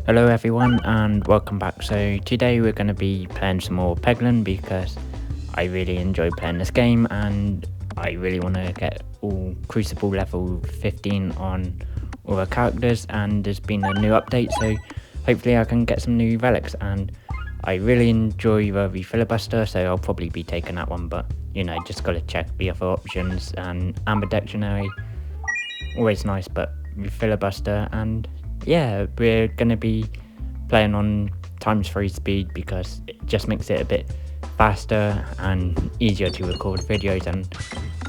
Hello everyone and welcome back. So today we're going to be playing some more Peglin because I really enjoy playing this game and I really want to get all Crucible level 15 on all the characters, and there's been a new update, so hopefully I can get some new relics. And I really enjoy the refilibuster, so I'll probably be taking that one, but you know, just got to check the other options. And ambidextrary, always nice, but refilibuster. And yeah, we're going to be playing on ×3 speed because it just makes it a bit faster and easier to record videos, and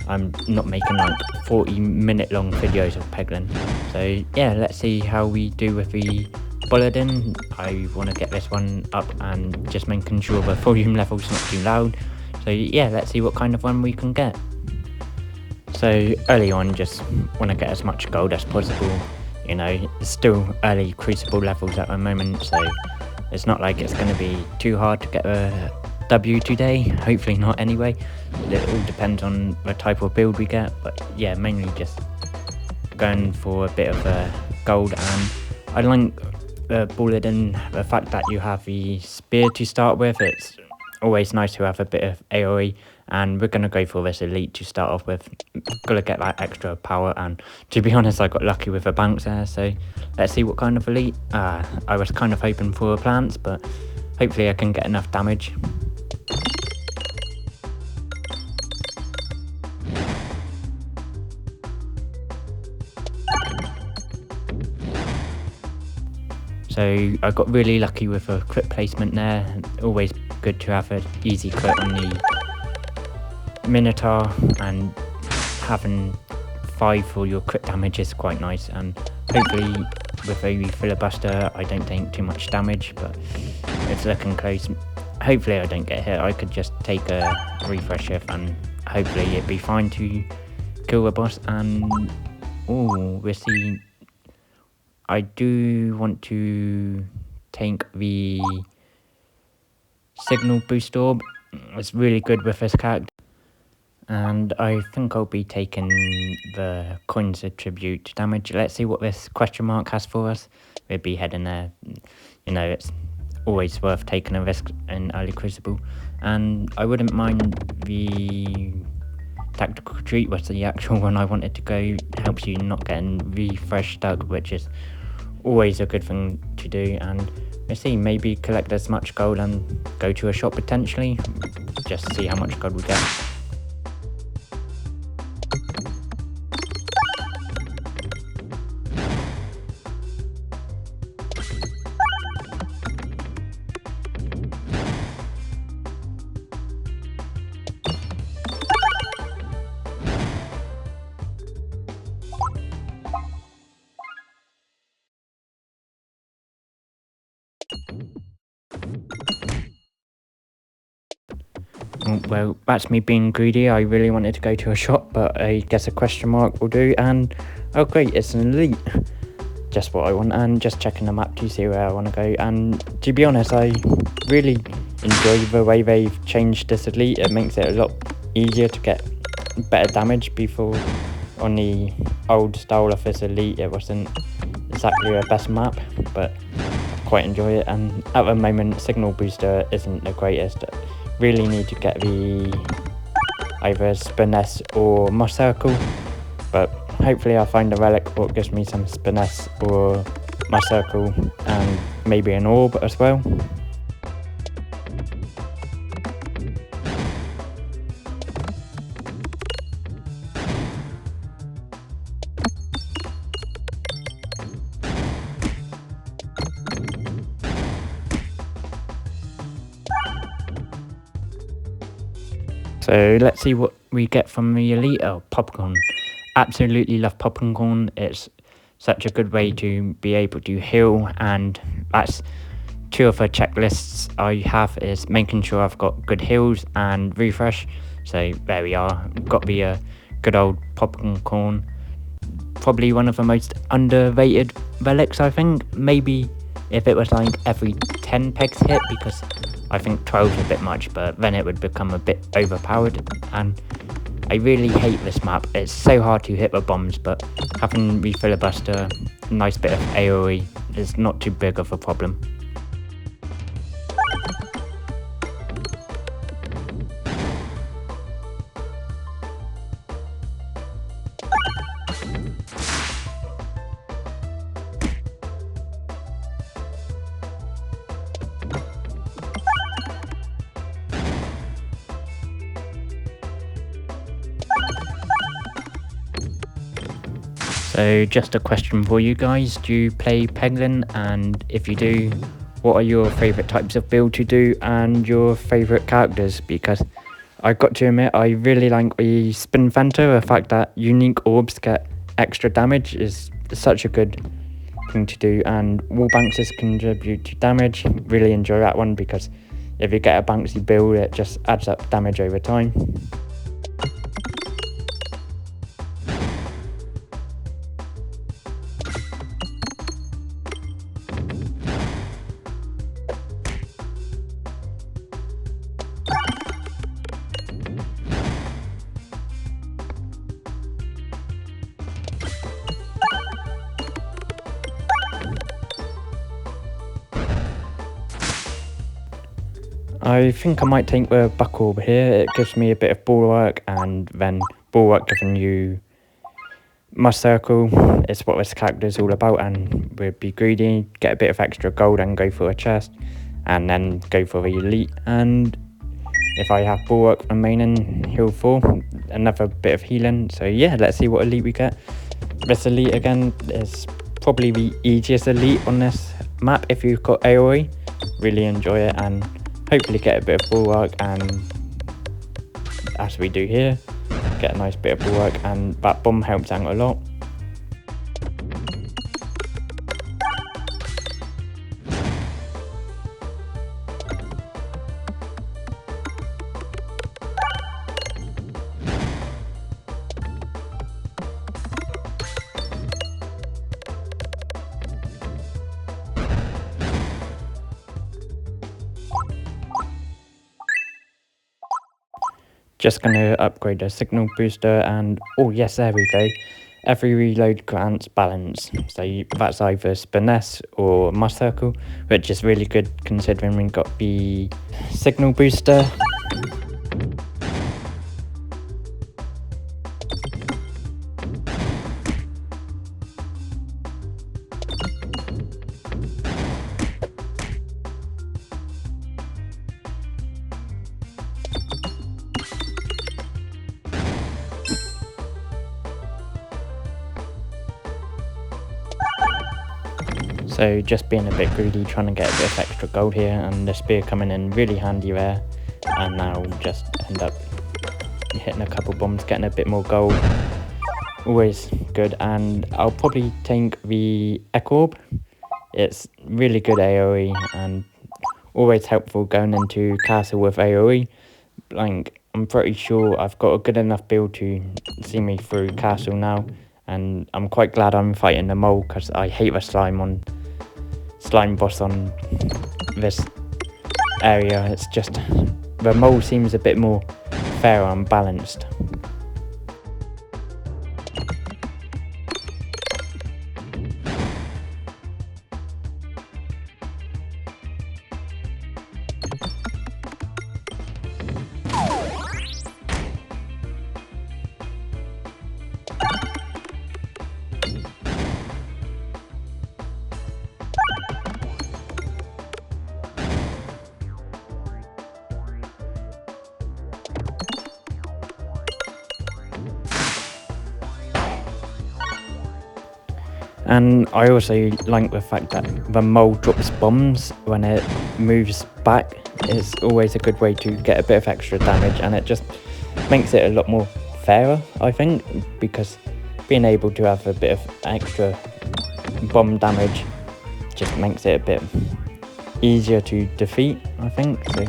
I'm not making like 40-minute long videos of Peglin. So yeah, let's see how we do with the bulletin. I want to get this one up and just making sure the volume level's not too loud. So yeah, let's see what kind of one we can get. So early on, just want to get as much gold as possible. You know, it's still early Crucible levels at the moment, so it's not like it's going to be too hard to get a W today. Hopefully not anyway. It all depends on the type of build we get, but yeah, mainly just going for a bit of gold. And I like the bulletin, the fact that you have the spear to start with. It's always nice to have a bit of AoE, and we're going to go for this elite to start off with. Got to get that extra power, and to be honest, I got lucky with the banks there, so let's see what kind of elite. I was kind of hoping for plants, but hopefully I can get enough damage. So I got really lucky with a crit placement there. Always good to have an easy crit on the Minotaur, and having 5 for your crit damage is quite nice. And hopefully with a filibuster I don't take too much damage, but it's looking close. Hopefully I don't get hit. I could just take a refresh shift and hopefully it'd be fine to kill the boss. And oh, we'll see. I do want to take the signal boostorb. It's really good with this character. And I think I'll be taking the coins attribute damage. Let's see what this question mark has for us. We'll be heading there. You know, it's always worth taking a risk in early Crucible. And I wouldn't mind the tactical retreat was the actual one I wanted to go. Helps you not getting refresh stuck, which is always a good thing to do. And let's see, maybe collect as much gold and go to a shop potentially. Just see how much gold we get. Well, that's me being greedy. I really wanted to go to a shop, but I guess a question mark will do. And oh great, it's an elite. Just what I want. And just checking the map to see where I want to go. And to be honest, I really enjoy the way they've changed this elite. It makes it a lot easier to get better damage. Before, on the old style of this elite, it wasn't exactly the best map, but I quite enjoy it. And at the moment, signal booster isn't the greatest. Really need to get the either Spiness or Moss Circle, but hopefully I'll find a relic what gives me some Spiness or Moss Circle, and maybe an orb as well. So let's see what we get from the elite. Oh, popcorn. Absolutely love popcorn. It's such a good way to be able to heal, and that's 2 of the checklists I have is making sure I've got good heals and refresh. So there we are. Got the good old popcorn. Probably one of the most underrated relics, I think. Maybe if it was like every 10 pegs hit, because I think 12 is a bit much, but then it would become a bit overpowered. And I really hate this map. It's so hard to hit the bombs, but having Refiller Buster, a nice bit of AoE, is not too big of a problem. So just a question for you guys, do you play Peglin, and if you do, what are your favourite types of build to do and your favourite characters? Because I've got to admit, I really like the Spin Fanta. The fact that unique orbs get extra damage is such a good thing to do, and wall bounces contribute to damage. Really enjoy that one because if you get a bouncy build, it just adds up damage over time. I think I might take the boostorb here. It gives me a bit of bulwark, and then bulwark giving you must circle is what this character is all about, and we'd be greedy, get a bit of extra gold and go for a chest, and then go for the elite. And if I have bulwark remaining, heal 4, another bit of healing. So yeah, let's see what elite we get. This elite again is probably the easiest elite on this map if you've got AoE. Really enjoy it, and hopefully get a bit of bulwark, and as we do here, get a nice bit of bulwark, and that bomb helps out a lot. Just going to upgrade the signal booster, and oh yes, there we go. Every reload grants balance, so that's either Spiness or Must Circle, which is really good considering we got the signal booster. So just being a bit greedy, trying to get a bit of extra gold here, and the spear coming in really handy there, and now just end up hitting a couple bombs, getting a bit more gold, always good. And I'll probably take the Orb. It's really good AoE and always helpful going into castle with AoE. Like, I'm pretty sure I've got a good enough build to see me through castle now, and I'm quite glad I'm fighting the mole because I hate the slime boss on this area. It's just the mole seems a bit more fair and balanced. And I also like the fact that the mole drops bombs when it moves back. It's always a good way to get a bit of extra damage, and it just makes it a lot more fairer, I think, because being able to have a bit of extra bomb damage just makes it a bit easier to defeat, I think. So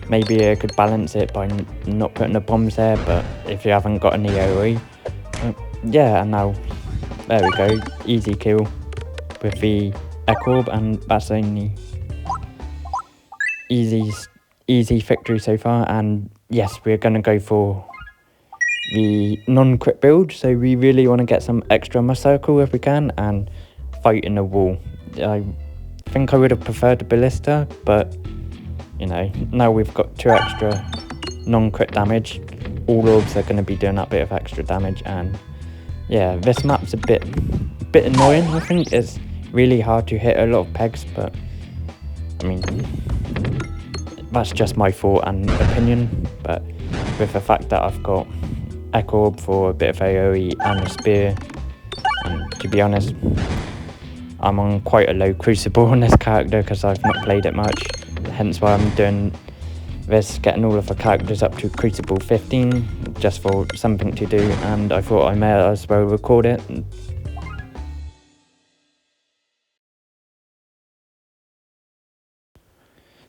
maybe I could balance it by not putting the bombs there, but if you haven't got any AoE, yeah, and now there we go, easy kill with the Orb, and that's only easy victory so far. And yes, we're going to go for the non-crit build, so we really want to get some extra mass circle if we can and fight in the wall. I think I would have preferred the ballista, but you know, now we've got 2 extra non-crit damage, all orbs are going to be doing that bit of extra damage. And yeah, this map's a bit annoying. I think it's really hard to hit a lot of pegs, but I mean, that's just my thought and opinion. But with the fact that I've got Echo Orb for a bit of AoE and a spear, and to be honest, I'm on quite a low crucible on this character because I've not played it much, hence why I'm doing this, getting all of the characters up to crucible 15 just for something to do, and I thought I may as well record it.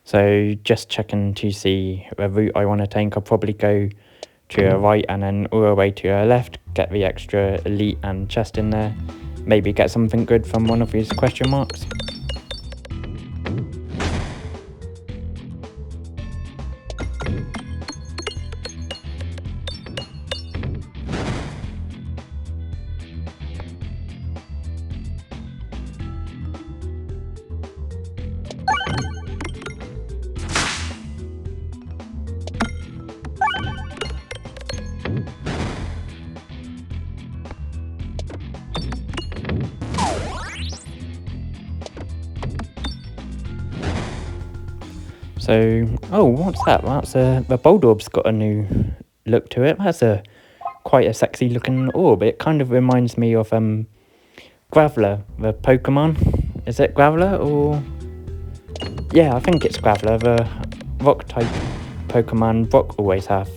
So just checking to see the route I want to take. I'll probably go to your right and then all the way to your left, get the extra elite and chest in there, maybe get something good from one of these question marks. So, oh, what's that? That's the bold orb's got a new look to it. That's quite a sexy looking orb. It kind of reminds me of Graveler, the Pokemon. Is it Graveler or? Yeah, I think it's Graveler, the rock type Pokemon Rock always has.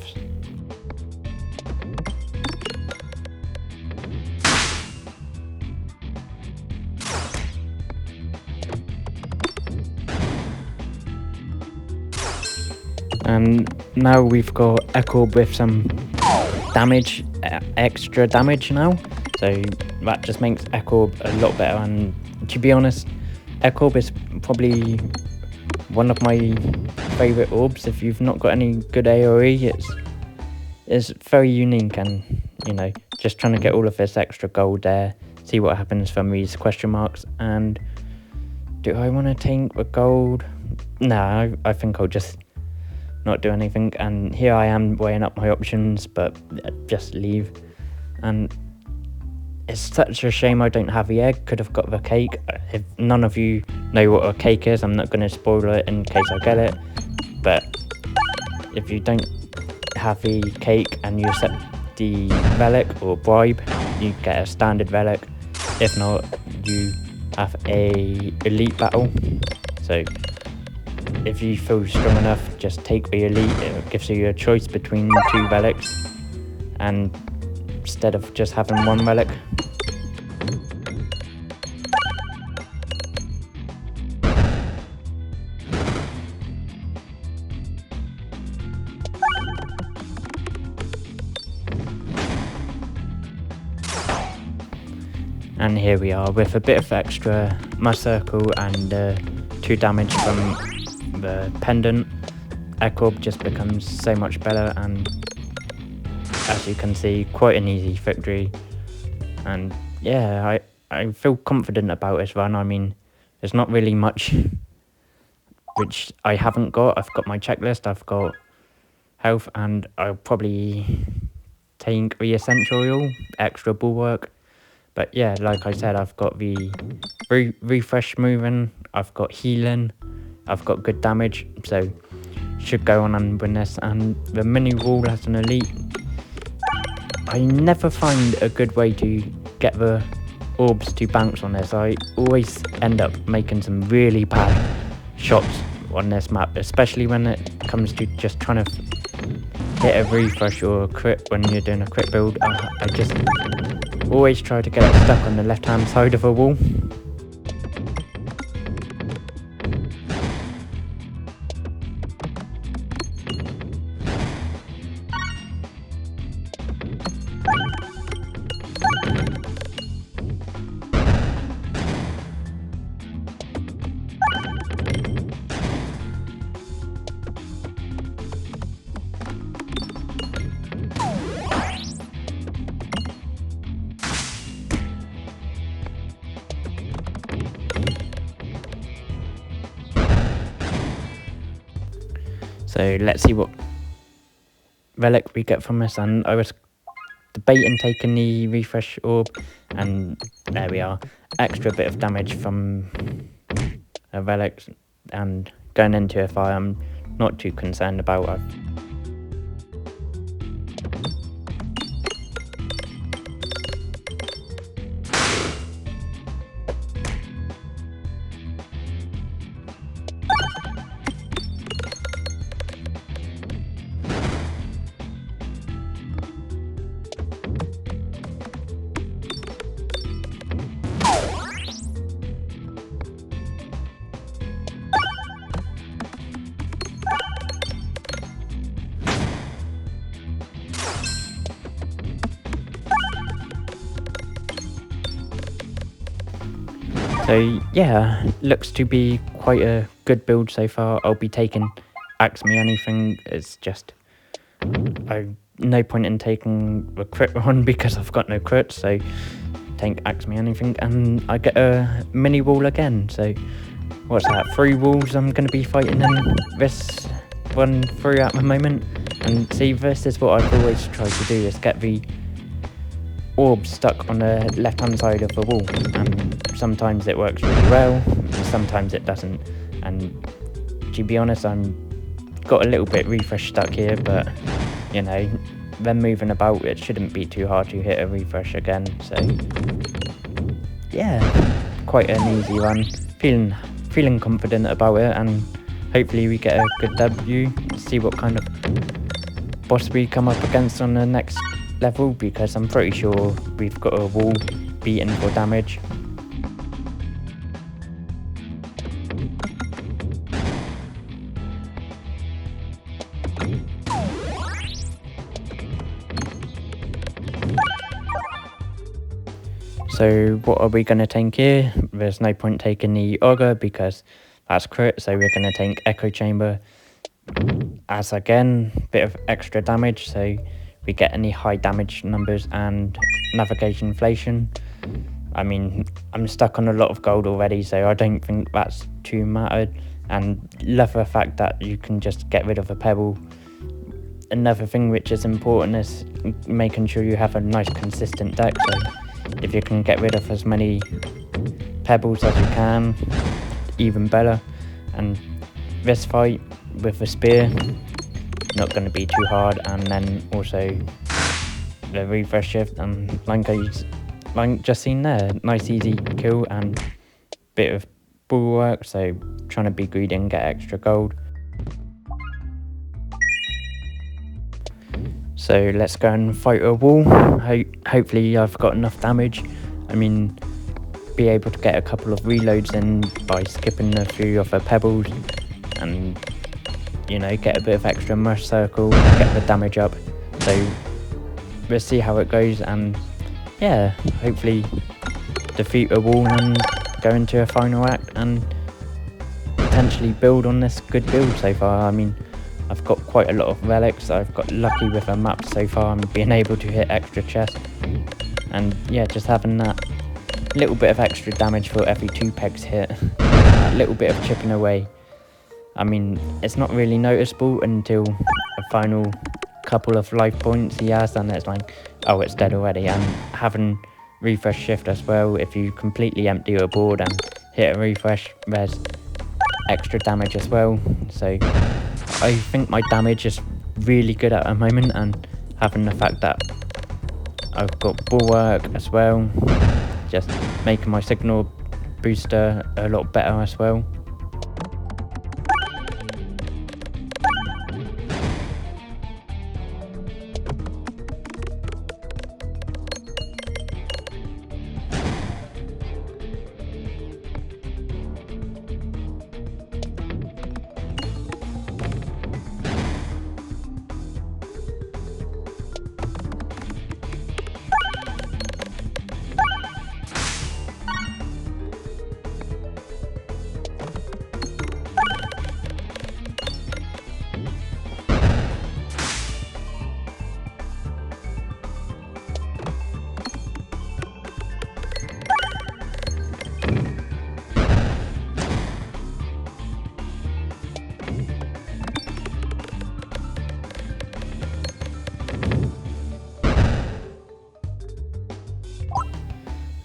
And now we've got Echo with some damage, extra damage now, so that just makes Echo a lot better. And to be honest, Echo is probably one of my favourite orbs. If you've not got any good AoE, it's very unique, and you know, just trying to get all of this extra gold there, see what happens from these question marks. And do I want to take the gold? No, I think I'll just not do anything. And here I am weighing up my options, but just leave. And it's such a shame I don't have the egg. Could have got the cake. If none of you know what a cake is, I'm not going to spoil it in case I get it. But if you don't have the cake and you accept the relic or bribe, you get a standard relic. If not, you have a elite battle. So if you feel strong enough, just take the elite. It gives you a choice between 2 relics, and instead of just having 1 relic. And here we are with a bit of extra mass circle and 2 damage from the pendant. Echo just becomes so much better, and as you can see, quite an easy victory. And yeah, I feel confident about this run. I mean, there's not really much which I haven't got. I've got my checklist, I've got health, and I'll probably take the essential oil, extra bulwark. But yeah, like I said, I've got the refresh moving, I've got healing, I've got good damage, so should go on and win this. And the mini wall as an elite, I never find a good way to get the orbs to bounce on this. I always end up making some really bad shots on this map, especially when it comes to just trying to hit a refresh or a crit when you're doing a crit build. I just always try to get it stuck on the left hand side of a wall. So let's see what relic we get from this. And I was debating taking the refresh orb, and there we are. Extra bit of damage from a relic, and going into a fire I'm not too concerned about. So yeah, looks to be quite a good build so far. I'll be taking Axe Me Anything. It's just no point in taking a crit on because I've got no crits, so take Axe Me Anything, and I get a mini wall again. So what's that, 3 walls I'm going to be fighting in this one through at the moment. And see, this is what I've always tried to do, is get the orb stuck on the left hand side of the wall, and sometimes it works really well and sometimes it doesn't. And to be honest, I'm got a little bit refresh stuck here, but you know, when moving about it shouldn't be too hard to hit a refresh again. So yeah, quite an easy one. Feeling confident about it, and hopefully we get a good W. See what kind of boss we come up against on the next level, because I'm pretty sure we've got a wall beaten for damage. So what are we going to take here? There's no point taking the Augur because that's crit, so we're going to take Echo Chamber as again, bit of extra damage, so we get any high damage numbers, and navigation inflation. I mean, I'm stuck on a lot of gold already, so I don't think that's too mattered, and love the fact that you can just get rid of a pebble. Another thing which is important is making sure you have a nice consistent deck, so if you can get rid of as many pebbles as you can, even better. And this fight with the spear, not going to be too hard, and then also the refresh shift, and like just seen there, nice easy kill and bit of bulwark, so trying to be greedy and get extra gold. So let's go and fight a wall. Hopefully I've got enough damage. I mean, be able to get a couple of reloads in by skipping a few of the pebbles, and you know, get a bit of extra mush circle, get the damage up. So we'll see how it goes, and yeah, hopefully defeat a wall and go into a final act and potentially build on this good build so far. I mean, I've got quite a lot of relics. I've got lucky with a map so far and being able to hit extra chests, and yeah, just having that little bit of extra damage for every 2 pegs hit, that little bit of chipping away. I mean, it's not really noticeable until a final couple of life points he has, and it's like, oh, it's dead already. And having refresh shift as well, if you completely empty your board and hit a refresh, there's extra damage as well. So I think my damage is really good at the moment, and having the fact that I've got bulwark as well, just making my signal booster a lot better as well.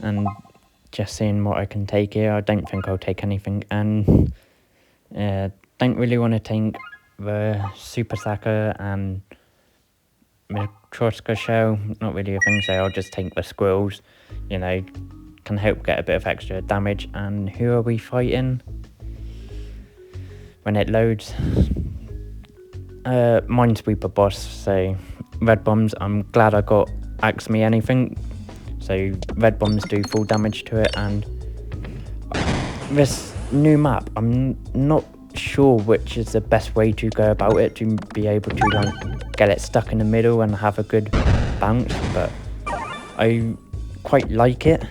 and just seeing what I can take here. I don't think I'll take anything, and don't really want to take the Super Sacker and Matroska Shell. Not really a thing, so I'll just take the squirrels, you know, can help get a bit of extra damage. And who are we fighting when it loads? Minesweeper boss, so red bombs. I'm glad I got Axe Me Anything, so red bombs do full damage to it. And this new map, I'm not sure which is the best way to go about it to be able to like get it stuck in the middle and have a good bounce, but I quite like it.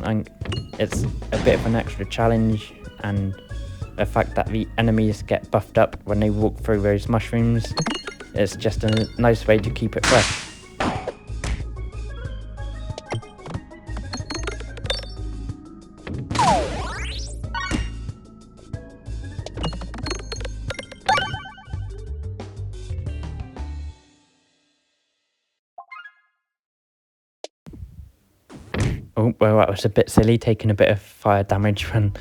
And it's a bit of an extra challenge, and the fact that the enemies get buffed up when they walk through those mushrooms, it's just a nice way to keep it fresh. Oh, well, that was a bit silly, taking a bit of fire damage when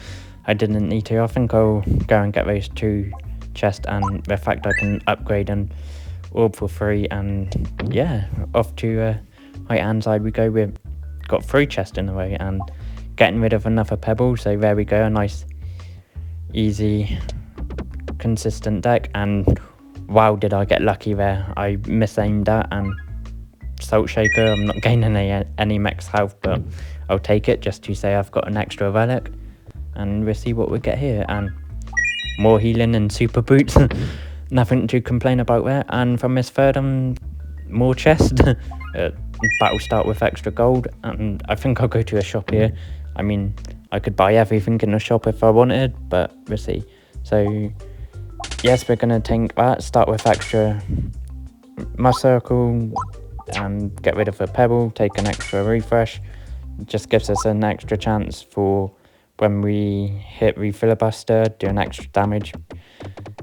I didn't need to. I think I'll go and get those 2 chests, and the fact I can upgrade an orb for free, and yeah, off to right-hand side we go. We've got 3 chests in a way, and getting rid of another pebble, so there we go, a nice, easy, consistent deck. And wow, did I get lucky there. I misaimed that, and Salt Shaker, I'm not gaining any max health, but I'll take it just to say I've got an extra relic. And we'll see what we get here. And more healing and super boots. Nothing to complain about there. And from this third, more chest. Battle start with extra gold. And I think I'll go to a shop here. I mean, I could buy everything in the shop if I wanted, but we'll see. So yes, we're going to take that. Start with extra must circle and get rid of a pebble, take an extra refresh. It just gives us an extra chance for when we hit refilibuster, do an extra damage.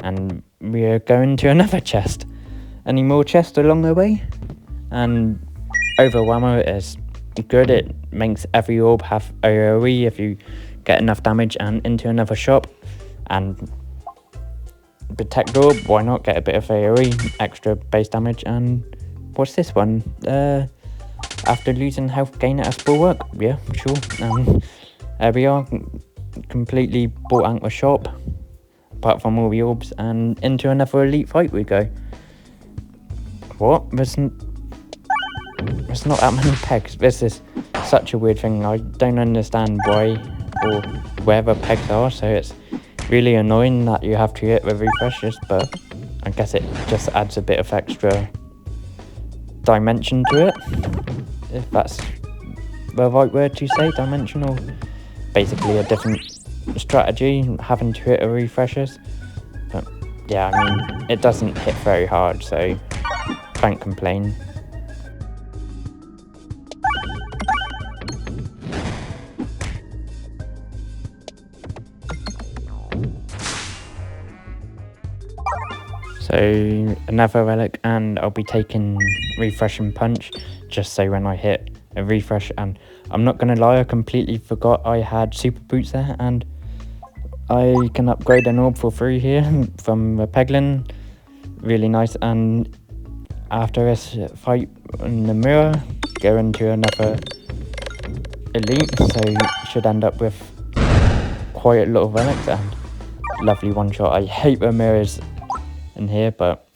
And we're going to another chest. Any more chests along the way? And Overwhelmer is good. It makes every orb have AoE if you get enough damage, and into another shop. And Protect Orb, why not get a bit of AoE, extra base damage. And what's this one? After losing health, gain it as bulwark? Yeah, sure. There we are, completely bought out a shop, apart from all the orbs, and into another elite fight we go. What? There's not that many pegs. This is such a weird thing. I don't understand why or where the pegs are, so it's really annoying that you have to hit the refreshes, but I guess it just adds a bit of extra dimension to it, if that's the right word to say, dimensional. Basically a different strategy, having to hit a refreshes. But yeah, I mean, it doesn't hit very hard, so can't complain. So another relic, and I'll be taking refresh and punch, just so when I hit a refresh. And I'm not gonna lie, I completely forgot I had super boots there, and I can upgrade an orb for free here from the Peglin. Really nice. And after this fight in the mirror, go into another elite, so should end up with quite a lot of relics and lovely one shot. I hate the mirrors in here, but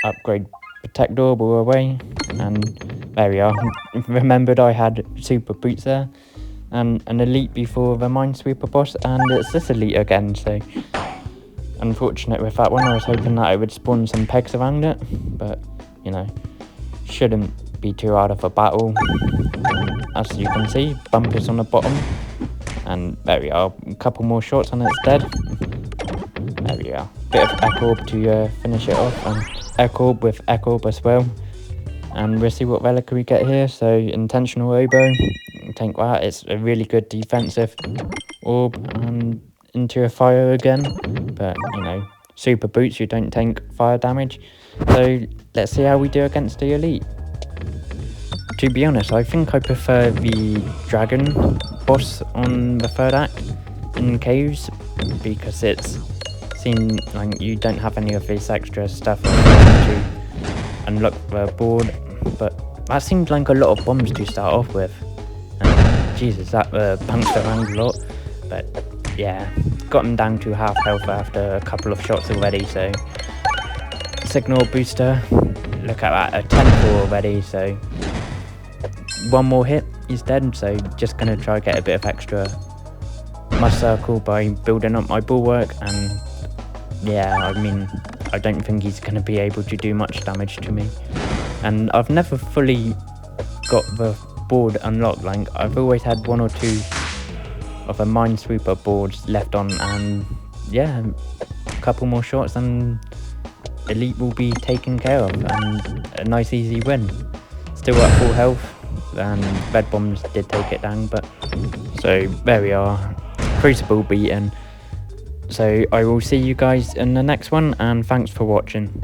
upgrade Protect Orb all the way, and there we are. Remembered I had super boots there, and an elite before the Minesweeper boss, and it's this elite again, so unfortunate with that one. I was hoping that I would spawn some pegs around it, but you know, shouldn't be too hard of a battle. As you can see, bumpers on the bottom, and there we are, a couple more shots and it's dead. There we are. Bit of Echo Orb to finish it off, and Echo Orb with Echo Orb as well. And we'll see what relic we get here. So Intentional Oboe, take that. It's a really good defensive orb, and into a fire again. But you know, super boots, you don't take fire damage. So let's see how we do against the elite. To be honest, I think I prefer the dragon boss on the third act in caves, because it's seemed like you don't have any of this extra stuff to unlock the board, but that seemed like a lot of bombs to start off with. And Jesus, that bounced around a lot, but yeah, got him down to half health after a couple of shots already, so signal booster, look at that, a 10-4 already, so one more hit, he's dead. So just gonna try to get a bit of extra my circle by building up my bulwark, and yeah, I mean, I don't think he's gonna be able to do much damage to me. And I've never fully got the board unlocked, like I've always had one or two of the minesweeper boards left on, and yeah, a couple more shots and elite will be taken care of, and a nice easy win. Still at full health, and red bombs did take it down, but so there we are, Crucible beaten. So I will see you guys in the next one, and thanks for watching.